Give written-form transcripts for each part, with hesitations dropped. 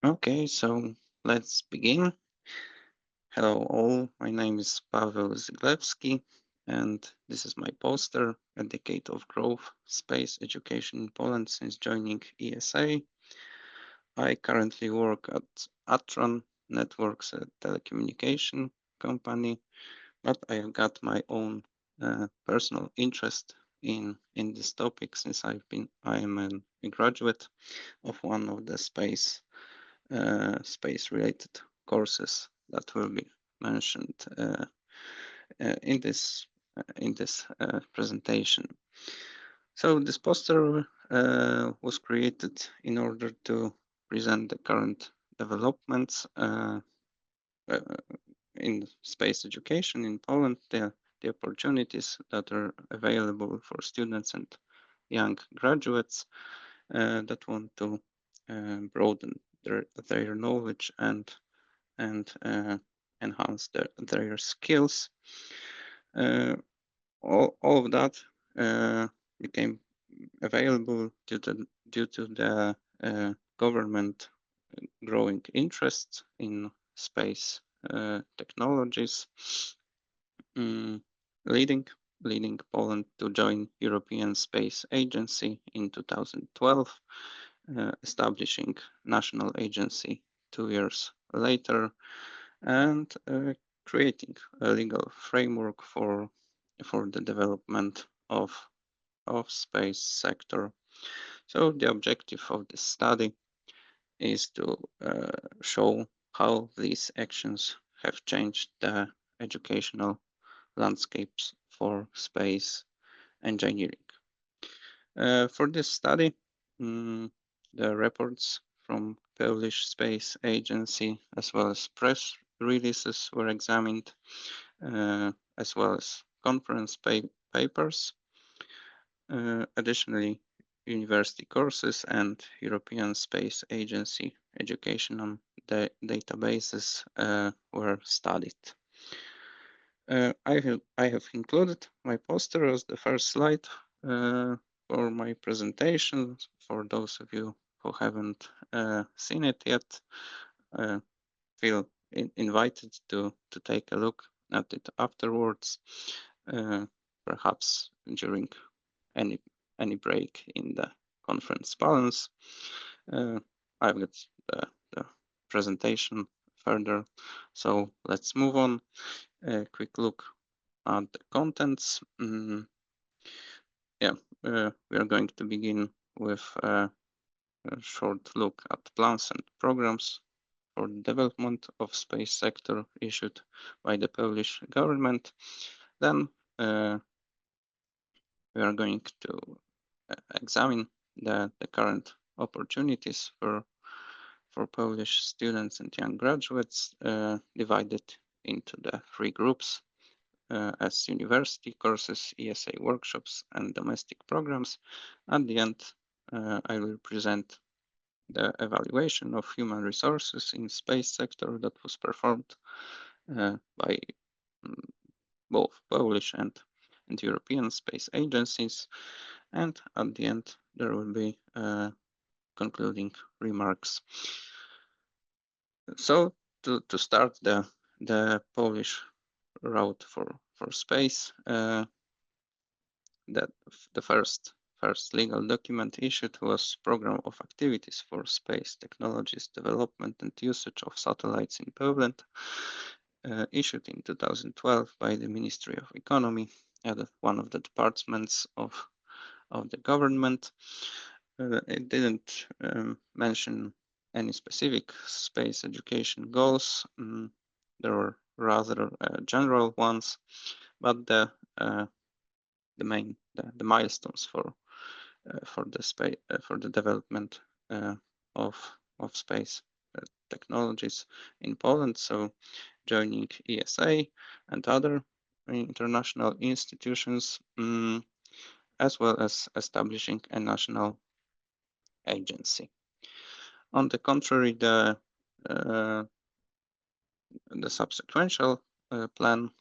Okay, so let's begin. Hello all, my name is Paweł Zyglewski, and this is my poster, A Decade of Growth, Space Education in Poland since joining ESA. I currently work at Atron Networks, a telecommunication company, but I have got my own personal interest in this topic since I am a graduate of one of the space related courses that will be mentioned in this presentation. So this poster was created in order to present the current developments uh, in space education in Poland, the opportunities that are available for students and young graduates that want to broaden their knowledge and enhance their skills. Uh, all of that became available due to the government growing interest in space technologies, mm, leading leading Poland to join European Space Agency in 2012, establishing national agency 2 years later, and creating a legal framework for the development of space sector. So the objective of this study is to show how these actions have changed the educational landscapes for space engineering. For this study, the reports from Polish Space Agency as well as press releases were examined, as well as conference papers. Additionally, university courses and European Space Agency educational databases were studied. I have included my poster as the first slide for my presentation. For those of you who haven't seen it yet, uh, feel invited to take a look at it afterwards, uh, perhaps during any any break in the conference balance. Uh, I've got the presentation further, so let's move on. A quick look at the contents. Yeah, we are going to begin with a short look at plans and programs for the development of space sector issued by the Polish government. Then we are going to examine the current opportunities for Polish students and young graduates, divided into the three groups as university courses, ESA workshops, and domestic programs. At the end, I will present the evaluation of human resources in space sector that was performed by both Polish and European space agencies. And at the end, there will be concluding remarks. So to start the Polish route for space, that the first legal document issued was Program of Activities for Space Technologies Development and Usage of Satellites in Poland, issued in 2012 by the Ministry of Economy at one of the departments of the government. It didn't mention any specific space education goals. There were rather general ones, but the milestones for the development of space technologies in Poland. So joining ESA and other international institutions, as well as establishing a national agency. On the contrary, the subsequent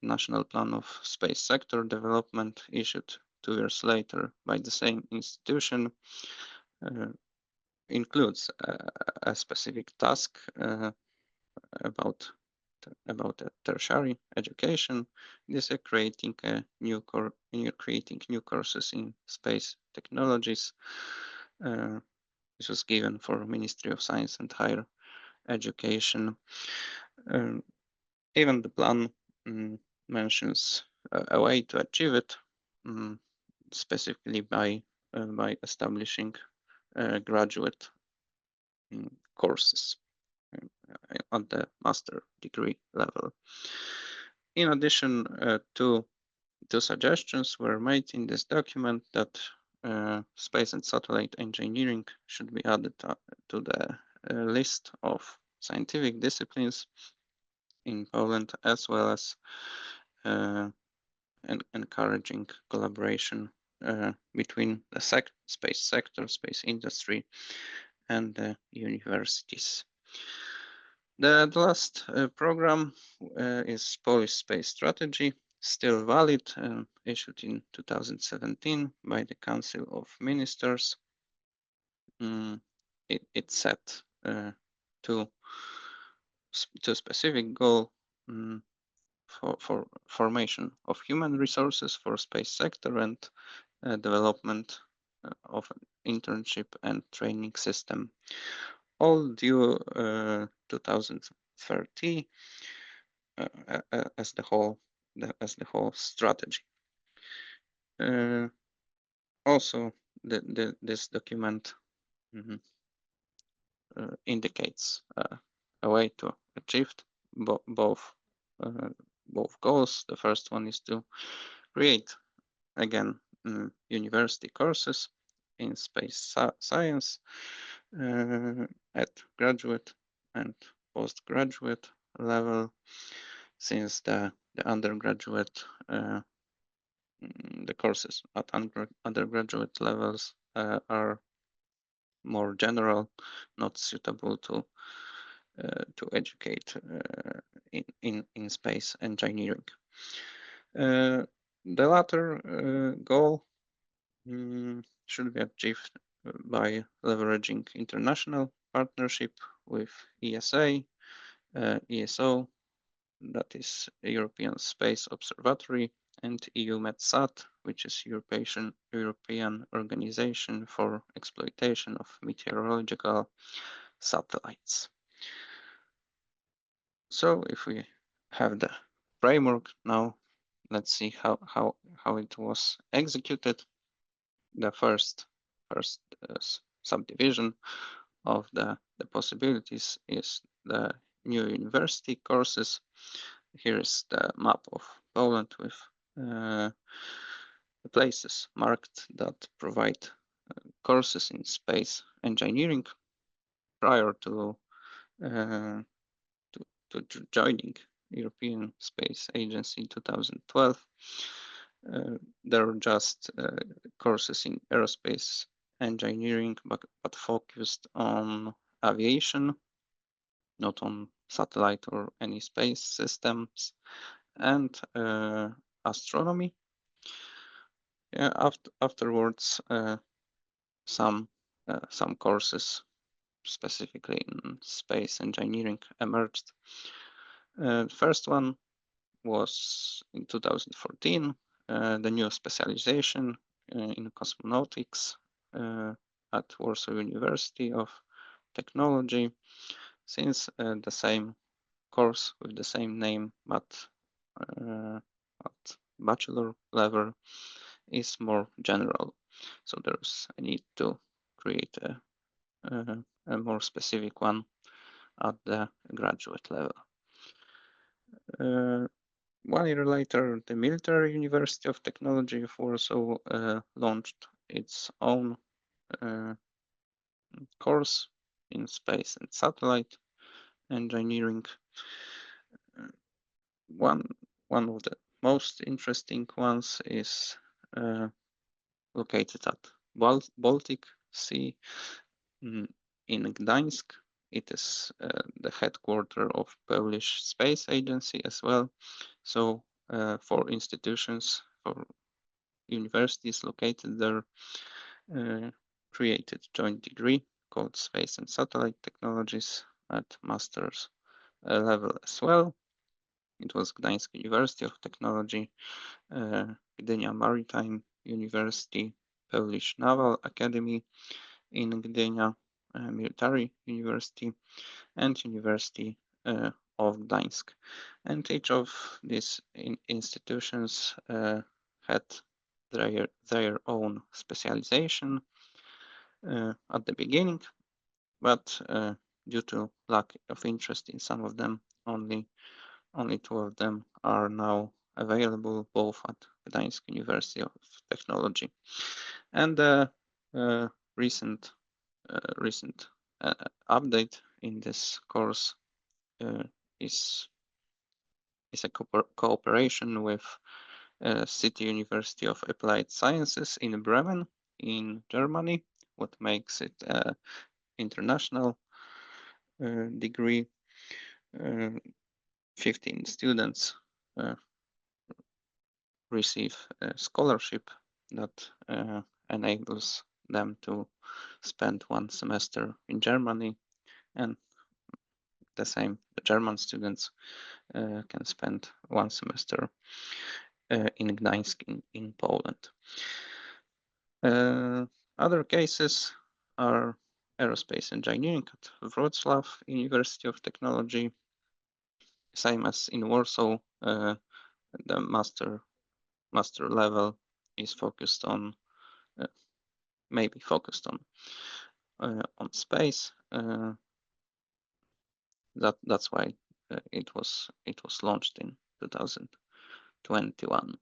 National Plan of Space Sector Development, issued 2 years later by the same institution, includes a specific task about a tertiary education. This is creating new courses in space technologies. This was given for Ministry of Science and Higher Education. Even the plan mentions a way to achieve it, specifically by establishing graduate courses on the master degree level. In addition, two suggestions were made in this document that space and satellite engineering should be added to the list of scientific disciplines in Poland, as well as encouraging collaboration between the space sector, space industry, and the universities. The last program is Polish Space Strategy, still valid, issued in 2017 by the Council of Ministers. It set two specific goal for formation of human resources for space sector and development of an internship and training system, all due 2030 as the whole strategy. Also, this document indicates a way to achieve both goals. The first one is to create again university courses in space science at graduate and postgraduate level, since the undergraduate the courses at undergraduate levels are more general, not suitable to educate in space engineering. The latter goal should be achieved by leveraging international partnership with ESA, ESO, that is European Space Observatory, and EUMETSAT, which is European Organization for Exploitation of Meteorological Satellites. So if we have the framework now, let's see how it was executed. The first subdivision of the possibilities is the new university courses. Here is the map of Poland with the places marked that provide courses in space engineering prior to joining European Space Agency in 2012. There are just courses in aerospace engineering, but focused on aviation, not on satellite or any space systems, and astronomy. Afterwards, some courses specifically in space engineering emerged. First one was in 2014, the new specialization in cosmonautics at Warsaw University of Technology, since the same course with the same name, but at bachelor level, is more general. So there's a need to create a more specific one at the graduate level. 1 year later, the Military University of Technology of Warsaw launched its own course in space and satellite engineering. One of the most interesting ones is located at Baltic Sea in Gdańsk. It is the headquarters of Polish Space Agency as well. So for institutions, for universities located there, created joint degree called Space and Satellite Technologies at master's level as well. It was Gdańsk University of Technology, Gdynia Maritime University, Polish Naval Academy in Gdynia, Military University, and University of Gdańsk. And each of these institutions had their own specialization at the beginning, but due to lack of interest in some of them, only two of them are now available, both at Gdańsk University of Technology. And the recent update in this course is a cooperation with City University of Applied Sciences in Bremen in Germany, what makes it an international degree. 15 students receive a scholarship that enables them to spend one semester in Germany, and the same, the German students can spend one semester in Gdańsk in Poland. Other cases are aerospace engineering at Wrocław University of Technology, same as in Warsaw. The master level is focused on maybe focused on space. That's why it was launched in 2021.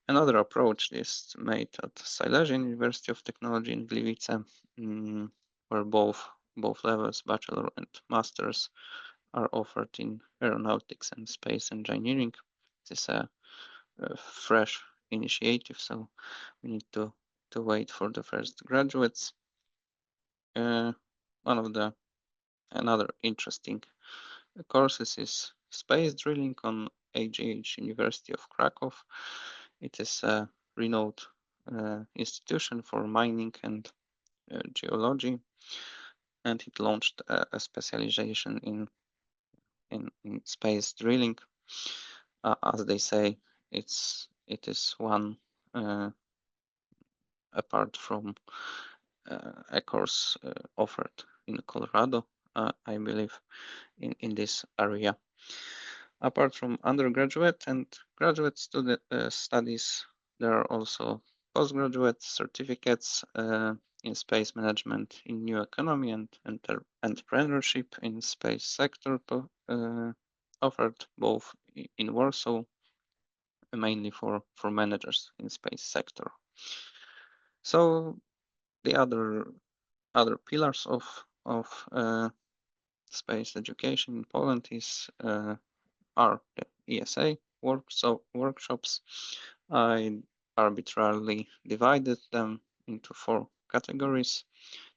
Another approach is made at Silesian University of Technology in Gliwice, where both levels, bachelor and masters, are offered in aeronautics and space engineering. This is a fresh initiative, so we need to wait for the first graduates. Another interesting courses is space drilling on AGH University of Krakow. It is a renowned institution for mining and geology, and it launched a specialization in space drilling. As they say, it is one apart from a course offered in Colorado, I believe, in this area. Apart from undergraduate and graduate studies, there are also postgraduate certificates in space management in new economy and entrepreneurship in space sector, offered both in Warsaw, mainly for managers in space sector. So the other pillars of space education in Poland are the ESA workshops. I arbitrarily divided them into 4 categories.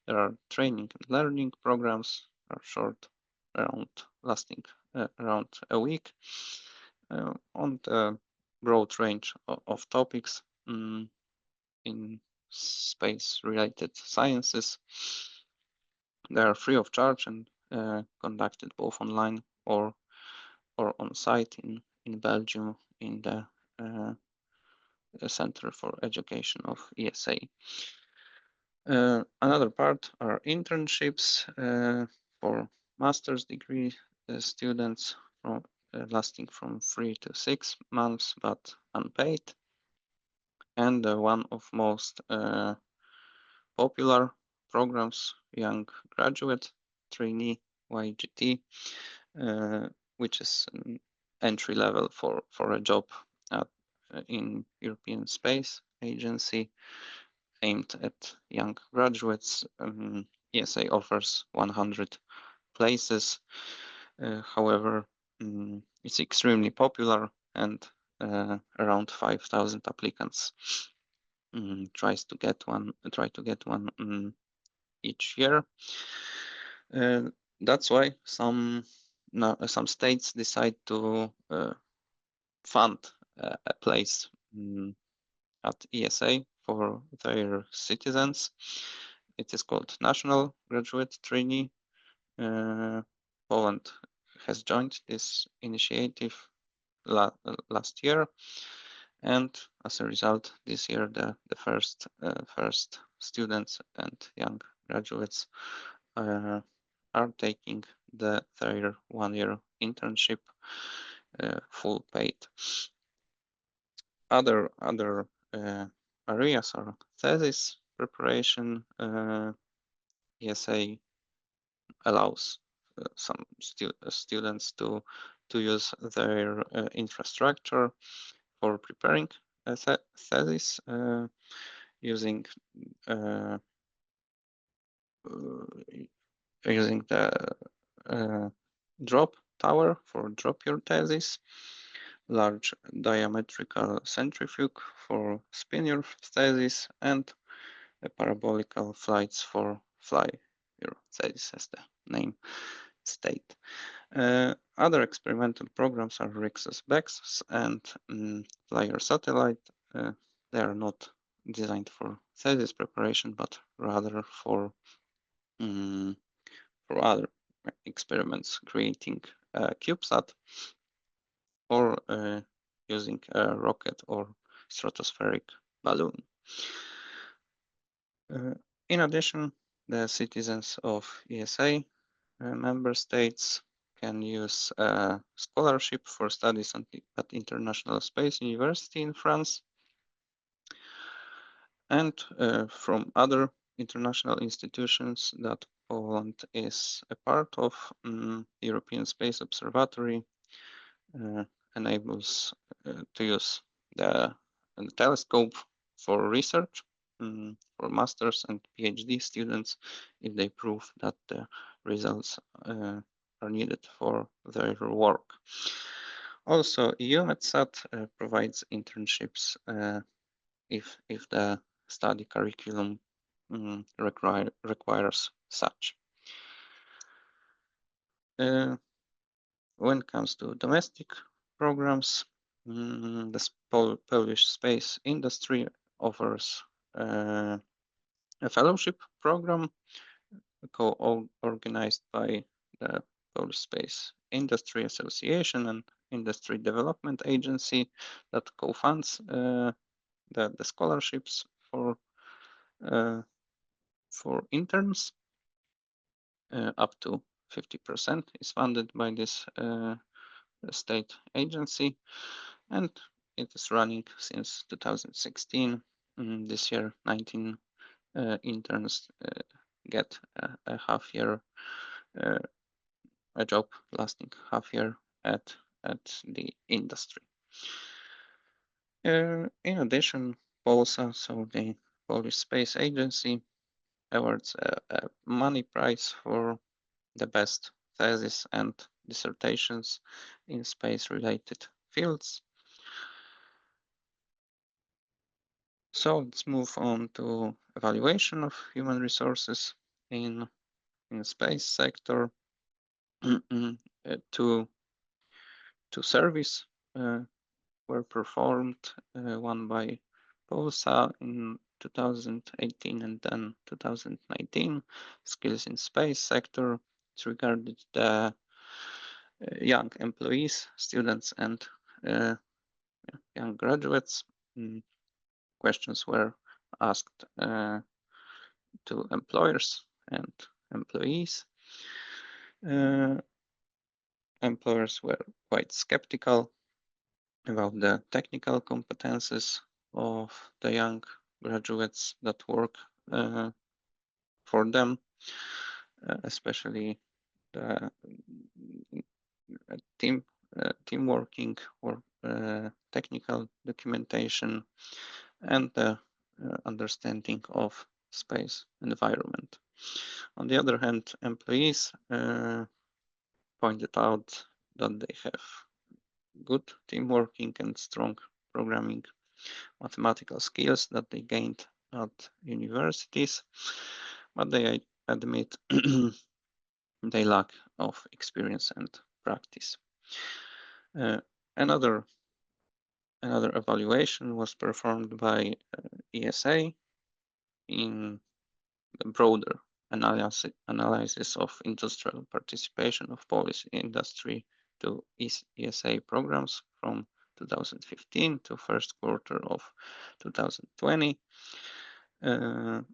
There are training and learning programs, are short, lasting around a week, on the broad range of topics in space-related sciences. They are free of charge and conducted both online or on site in Belgium in the Center for Education of ESA. Another part are internships for master's degree students lasting from 3 to 6 months but unpaid. And one of most popular programs, Young Graduate Trainee YGT, which is an entry level for a job in European Space Agency aimed at young graduates. ESA offers 100 places. However, it's extremely popular, and around 5,000 applicants try to get one each year. That's why some states decide to fund a place at ESA for their citizens. it is called National Graduate Trainee. Poland has joined this initiative last year, and as a result, this year the first students and young graduates are taking their 1-year internship, full paid. Other areas are thesis preparation. ESA allows some students to use their infrastructure for preparing a thesis using the drop tower for drop your thesis, large diametrical centrifuge for spin your thesis, and parabolical flights for fly your thesis, as the name state. Other experimental programs are RIXS BEXS and Flyer Satellite. They are not designed for thesis preparation, but rather for other experiments, creating a CubeSat or using a rocket or stratospheric balloon. In addition, the citizens of ESA member states can use a scholarship for studies at International Space University in France, and from other international institutions that Poland is a part of. European Space Observatory enables to use the telescope for research for masters and PhD students if they prove that the results are needed for their work. Also, EUMETSAT provides internships if the study curriculum requires such. When it comes to domestic programs, the Polish space industry offers a fellowship program co-organized by the Polish Space Industry Association and Industry Development Agency that co-funds the scholarships for interns. Up to 50% is funded by this state agency, and it is running since 2016. This year, 19 interns get a half year, a job lasting half year at the industry. In addition, POLSA, so the Polish Space Agency, awards a money prize for the best thesis and dissertations in space-related fields. So let's move on to evaluation of human resources in space sector. Two surveys were performed, one by POSA in 2018 and then 2019. Skills in space sector. It's regarded the young employees, students, and young graduates. Questions were asked to employers and employees. Employers were quite skeptical about the technical competences of the young graduates that work for them, especially the team working or technical documentation and the understanding of space environment. On the other hand, employees pointed out that they have good team working and strong programming mathematical skills that they gained at universities, but they admit they lack of experience and practice. Another evaluation was performed by ESA in broader analysis of industrial participation of Polish industry to ESA programs from 2015 to first quarter of 2020. There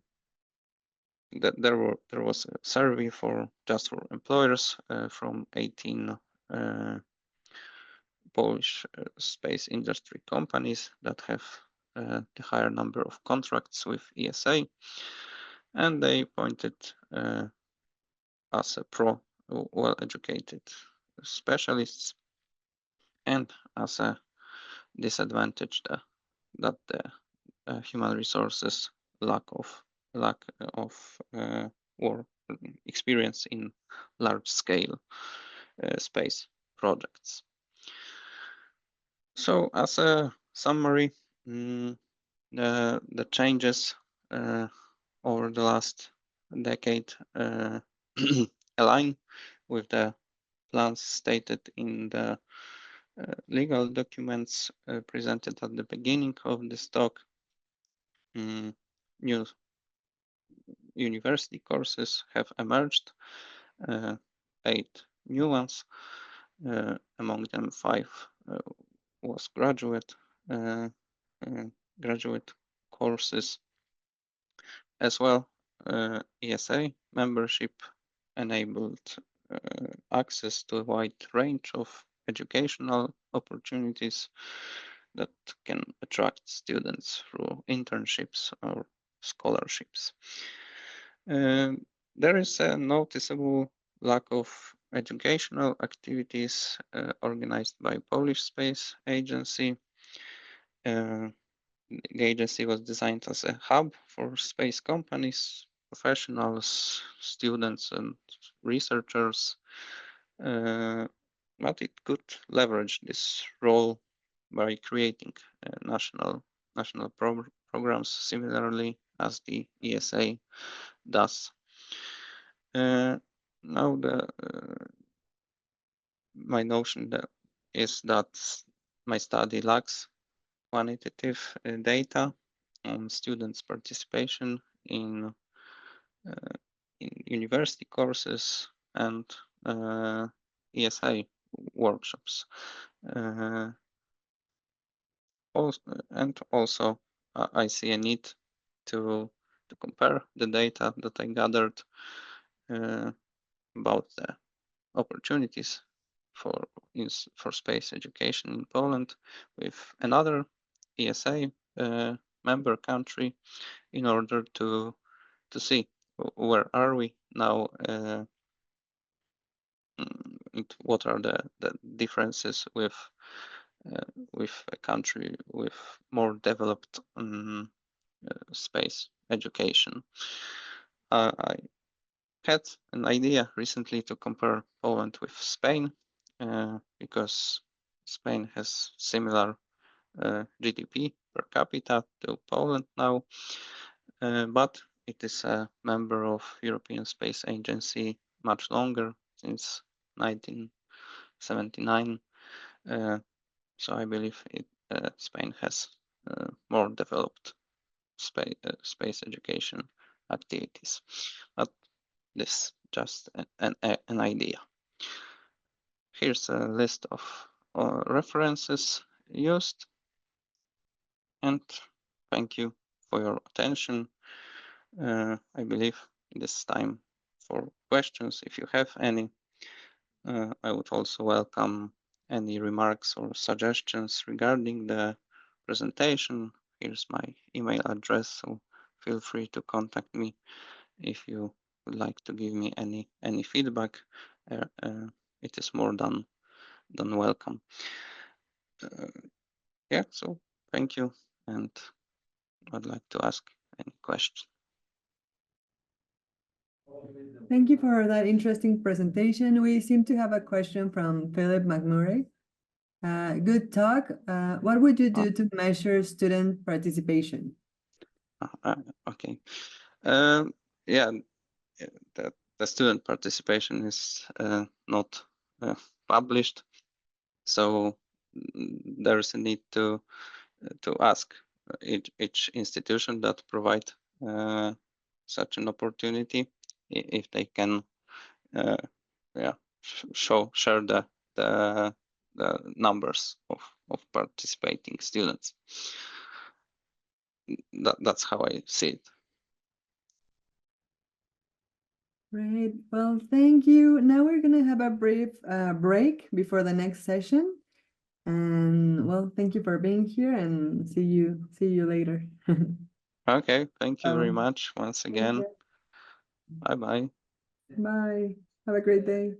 was a survey for employers from 18 Polish space industry companies that have the higher number of contracts with ESA, and they pointed as a well-educated specialists and as a disadvantage that the human resources lack of or experience in large-scale space projects. So, as a summary, the changes over the last decade align with the plans stated in the legal documents presented at the beginning of this talk. New university courses have emerged, 8 new ones, among them 5 was graduate courses as well. ESA membership enabled access to a wide range of educational opportunities that can attract students through internships or scholarships. There is a noticeable lack of educational activities organized by Polish Space Agency. The agency was designed as a hub for space companies, professionals, students, and researchers, but it could leverage this role by creating national programs similarly as the ESA does. Now my notion is that my study lacks quantitative data on students' participation in university courses and ESA workshops. Also, I see a need to compare the data that I gathered about the opportunities for space education in Poland with another ESA member country in order to see where are we now, what are the differences with a country with more developed space education. I had an idea recently to compare Poland with Spain because Spain has similar GDP per capita to Poland now, but it is a member of European Space Agency much longer, since 1979. So I believe Spain has more developed space education activities, but this just an idea. Here's a list of references used, and thank you for your attention. I believe it is time for questions if you have any. I would also welcome any remarks or suggestions regarding the presentation. Here's my email address, so feel free to contact me if you would like to give me any feedback. It is more than welcome. Yeah, so thank you, and I'd like to ask any question. Thank you for that interesting presentation. We seem to have a question from Philip McMurray. Good talk. What would you do to measure student participation? Okay. Yeah, the student participation is not published, so there's a need to ask each institution that provide such an opportunity if they can, yeah, share the numbers of participating students. That's how I see it. Great. Well, thank you. Now we're going to have a brief break before the next session. And well, thank you for being here and see you later. Okay, thank you very much once Thank again. you. Bye bye. Bye. Have a great day.